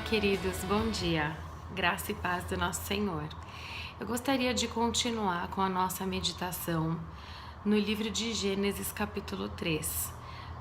queridos, bom dia, graça e paz do nosso Senhor. Eu gostaria de continuar com a nossa meditação no livro de Gênesis capítulo 3.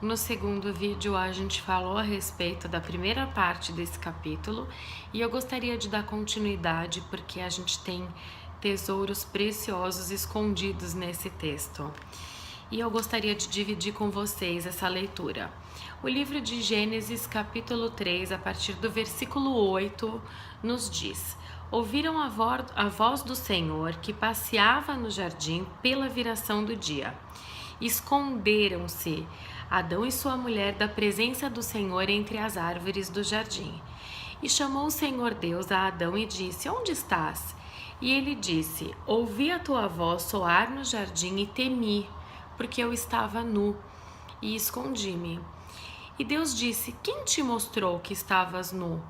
No segundo vídeo a gente falou a respeito da primeira parte desse capítulo e eu gostaria de dar continuidade porque a gente tem tesouros preciosos escondidos nesse texto. E eu gostaria de dividir com vocês essa leitura. O livro de Gênesis, capítulo 3, a partir do versículo 8, nos diz: Ouviram a voz do Senhor que passeava no jardim pela viração do dia. Esconderam-se Adão e sua mulher da presença do Senhor entre as árvores do jardim. E chamou o Senhor Deus a Adão e disse: Onde estás? E ele disse: Ouvi a tua voz soar no jardim e temi, porque eu estava nu e escondi-me. E Deus disse: Quem te mostrou que estavas nu?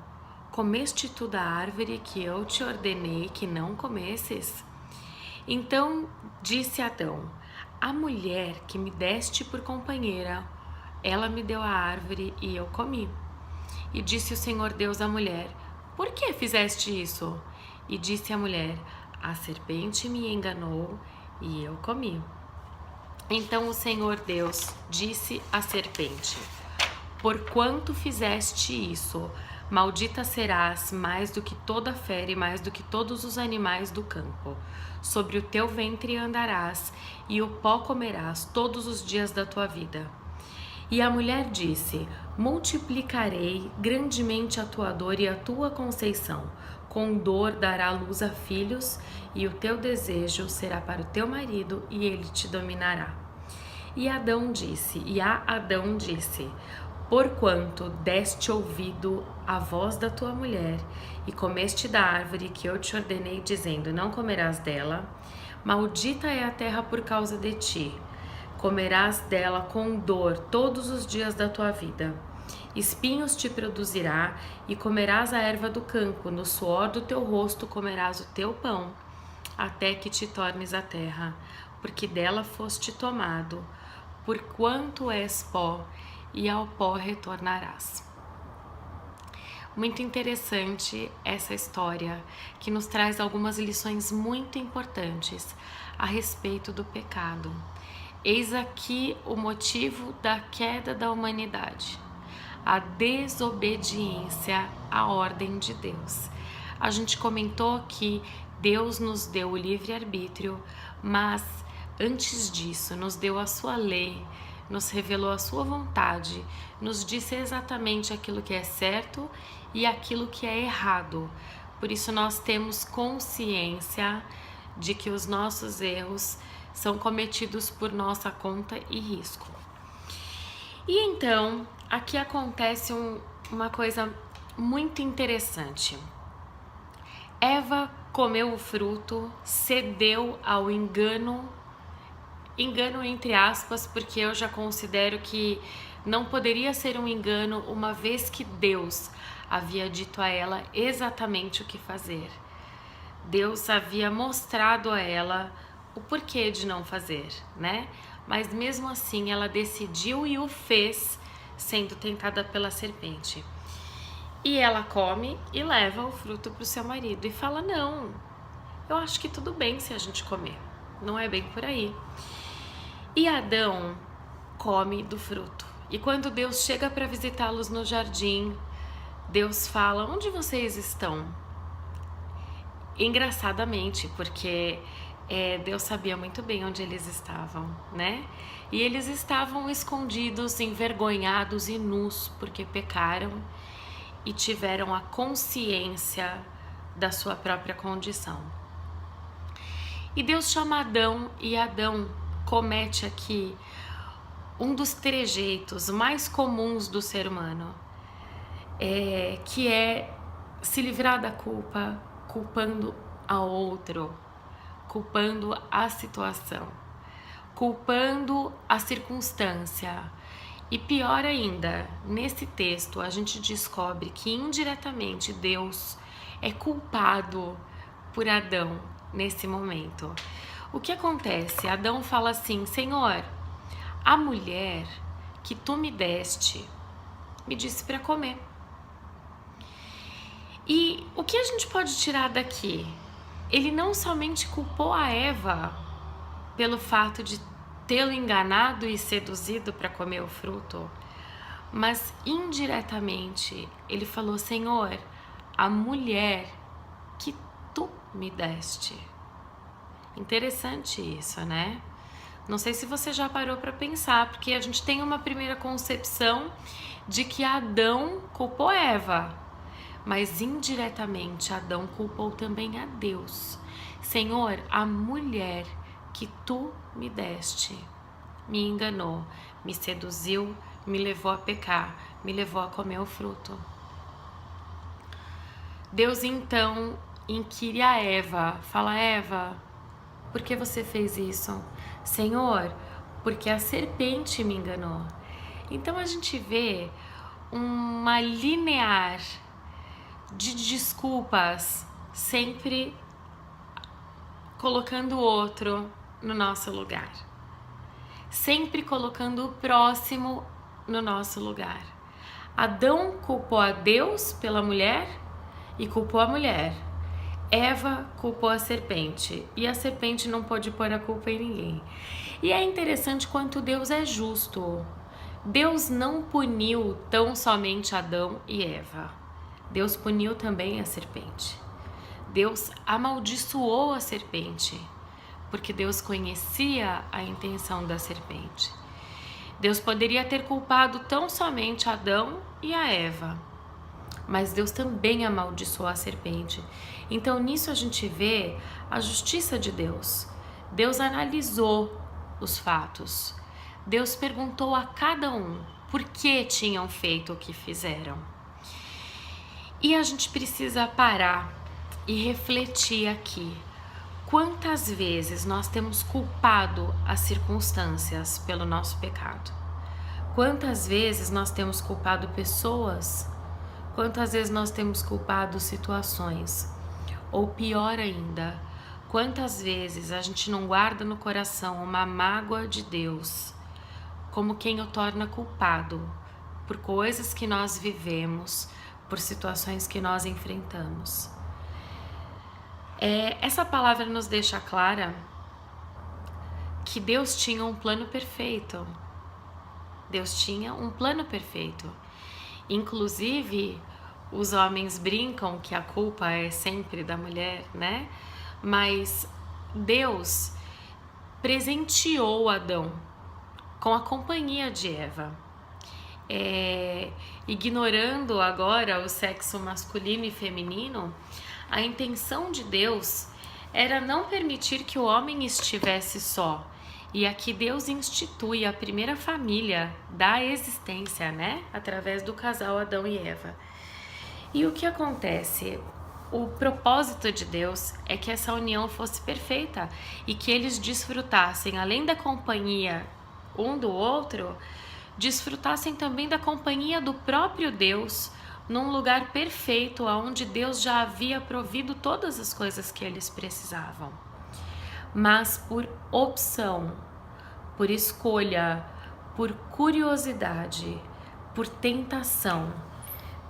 Comeste tu da árvore que eu te ordenei que não comesses? Então disse Adão: A mulher que me deste por companheira, ela me deu a árvore e eu comi. E disse o Senhor Deus à mulher: Por que fizeste isso? E disse a mulher: A serpente me enganou e eu comi. Então o Senhor Deus disse à serpente: Porquanto fizeste isso, maldita serás mais do que toda fera e mais do que todos os animais do campo. Sobre o teu ventre andarás, e o pó comerás todos os dias da tua vida. E a mulher disse: Multiplicarei grandemente a tua dor e a tua conceição. Com dor dará luz a filhos, e o teu desejo será para o teu marido, e ele te dominará. E a Adão disse: Porquanto deste ouvido à voz da tua mulher, e comeste da árvore que eu te ordenei, dizendo: Não comerás dela, maldita é a terra por causa de ti. Comerás dela com dor todos os dias da tua vida. Espinhos te produzirá, e comerás a erva do campo, no suor do teu rosto comerás o teu pão, até que te tornes a terra, porque dela foste tomado, porquanto és pó, e ao pó retornarás. Muito interessante essa história, que nos traz algumas lições muito importantes a respeito do pecado. Eis aqui o motivo da queda da humanidade: a desobediência à ordem de Deus. A gente comentou que Deus nos deu o livre-arbítrio, mas antes disso nos deu a sua lei, nos revelou a sua vontade, nos disse exatamente aquilo que é certo e aquilo que é errado. Por isso nós temos consciência de que os nossos erros são cometidos por nossa conta e risco. E então, aqui acontece uma coisa muito interessante. Eva comeu o fruto, cedeu ao engano entre aspas, porque eu já considero que não poderia ser um engano, uma vez que Deus havia dito a ela exatamente o que fazer. Deus havia mostrado a ela o porquê de não fazer, né? Mas mesmo assim ela decidiu e o fez, sendo tentada pela serpente. E ela come e leva o fruto para o seu marido e fala: Não, eu acho que tudo bem se a gente comer, não é bem por aí. E Adão come do fruto. E quando Deus chega para visitá-los no jardim, Deus fala: Onde vocês estão? Engraçadamente, porque Deus sabia muito bem onde eles estavam, né? E eles estavam escondidos, envergonhados e nus, porque pecaram e tiveram a consciência da sua própria condição. E Deus chama Adão, e Adão comete aqui um dos trejeitos mais comuns do ser humano, que é se livrar da culpa, culpando a outro, culpando a situação, culpando a circunstância. E pior ainda, nesse texto a gente descobre que indiretamente Deus é culpado por Adão nesse momento. O que acontece? Adão fala assim: Senhor, a mulher que tu me deste me disse para comer. E o que a gente pode tirar daqui? Ele não somente culpou a Eva pelo fato de tê-lo enganado e seduzido para comer o fruto, mas indiretamente ele falou: Senhor, a mulher que tu me deste. Interessante isso, né? Não sei se você já parou para pensar, porque a gente tem uma primeira concepção de que Adão culpou Eva, mas indiretamente Adão culpou também a Deus. Senhor, a mulher que tu me deste me enganou, me seduziu, me levou a pecar, me levou a comer o fruto. Deus então inquire a Eva, fala: Eva, por que você fez isso? Senhor, porque a serpente me enganou. Então a gente vê uma linear de desculpas, sempre colocando o outro no nosso lugar, sempre colocando o próximo no nosso lugar. Adão culpou a Deus pela mulher e culpou a mulher. Eva culpou a serpente e a serpente não pôde pôr a culpa em ninguém. E é interessante quanto Deus é justo. Deus não puniu tão somente Adão e Eva. Deus puniu também a serpente. Deus amaldiçoou a serpente, porque Deus conhecia a intenção da serpente. Deus poderia ter culpado tão somente Adão e a Eva, mas Deus também amaldiçoou a serpente. Então nisso a gente vê a justiça de Deus. Deus analisou os fatos. Deus perguntou a cada um por que tinham feito o que fizeram. E a gente precisa parar e refletir aqui. Quantas vezes nós temos culpado as circunstâncias pelo nosso pecado? Quantas vezes nós temos culpado pessoas? Quantas vezes nós temos culpado situações? Ou pior ainda, quantas vezes a gente não guarda no coração uma mágoa de Deus, como quem o torna culpado por coisas que nós vivemos, por situações que nós enfrentamos? Essa palavra nos deixa clara que Deus tinha um plano perfeito. Deus tinha um plano perfeito. Inclusive, os homens brincam que a culpa é sempre da mulher, né? Mas Deus presenteou Adão com a companhia de Eva. Ignorando agora o sexo masculino e feminino, a intenção de Deus era não permitir que o homem estivesse só. E aqui Deus institui a primeira família da existência, né? Através do casal Adão e Eva. E o que acontece? O propósito de Deus é que essa união fosse perfeita e que eles desfrutassem, além da companhia um do outro, desfrutassem também da companhia do próprio Deus, num lugar perfeito, onde Deus já havia provido todas as coisas que eles precisavam. Mas por opção, por escolha, por curiosidade, por tentação,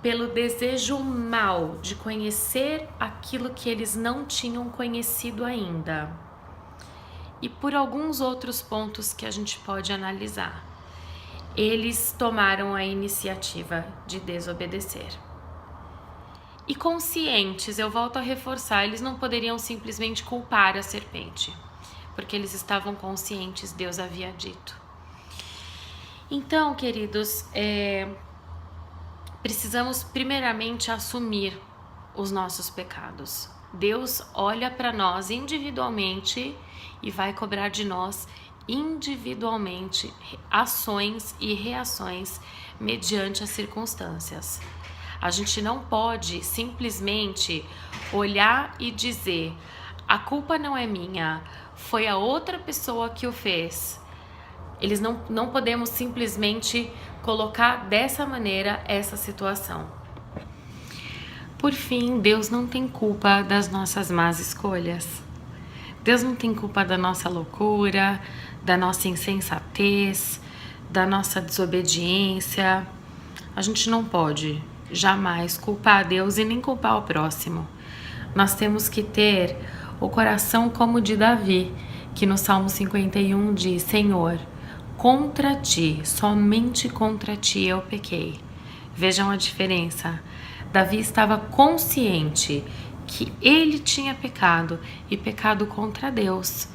pelo desejo mau de conhecer aquilo que eles não tinham conhecido ainda, e por alguns outros pontos que a gente pode analisar, eles tomaram a iniciativa de desobedecer. E conscientes, eu volto a reforçar, eles não poderiam simplesmente culpar a serpente, porque eles estavam conscientes, Deus havia dito. Então, queridos, precisamos primeiramente assumir os nossos pecados. Deus olha para nós individualmente e vai cobrar de nós individualmente ações e reações mediante as circunstâncias. A gente não pode simplesmente olhar e dizer: a culpa não é minha, foi a outra pessoa que o fez. Eles não podemos simplesmente colocar dessa maneira essa situação. Por fim, Deus não tem culpa das nossas más escolhas. Deus não tem culpa da nossa loucura, da nossa insensatez, da nossa desobediência. A gente não pode jamais culpar a Deus e nem culpar o próximo. Nós temos que ter o coração como o de Davi, que no Salmo 51 diz: Senhor, contra ti, somente contra ti eu pequei. Vejam a diferença. Davi estava consciente que ele tinha pecado e pecado contra Deus.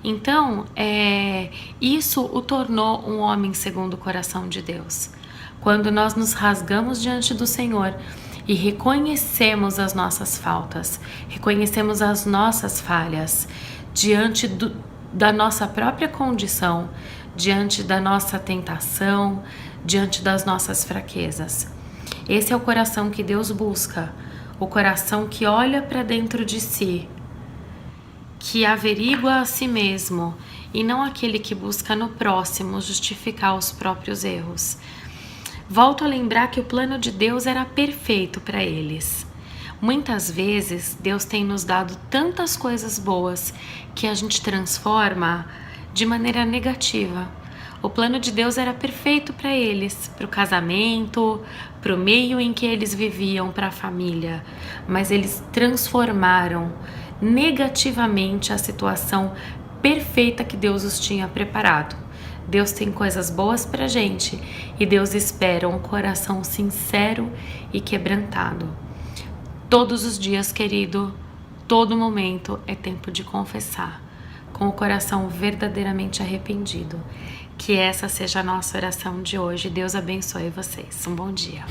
Então, isso o tornou um homem segundo o coração de Deus. Quando nós nos rasgamos diante do Senhor e reconhecemos as nossas faltas, reconhecemos as nossas falhas diante da nossa própria condição, diante da nossa tentação, diante das nossas fraquezas. Esse é o coração que Deus busca, o coração que olha para dentro de si, que averigua a si mesmo e não aquele que busca no próximo justificar os próprios erros. Volto a lembrar que o plano de Deus era perfeito para eles. Muitas vezes Deus tem nos dado tantas coisas boas que a gente transforma de maneira negativa. O plano de Deus era perfeito para eles, para o casamento, para o meio em que eles viviam, para a família, mas eles transformaram negativamente a situação perfeita que Deus os tinha preparado. Deus tem coisas boas pra gente e Deus espera um coração sincero e quebrantado. Todos os dias, querido, todo momento é tempo de confessar, com o coração verdadeiramente arrependido. Que essa seja a nossa oração de hoje. Deus abençoe vocês. Um bom dia.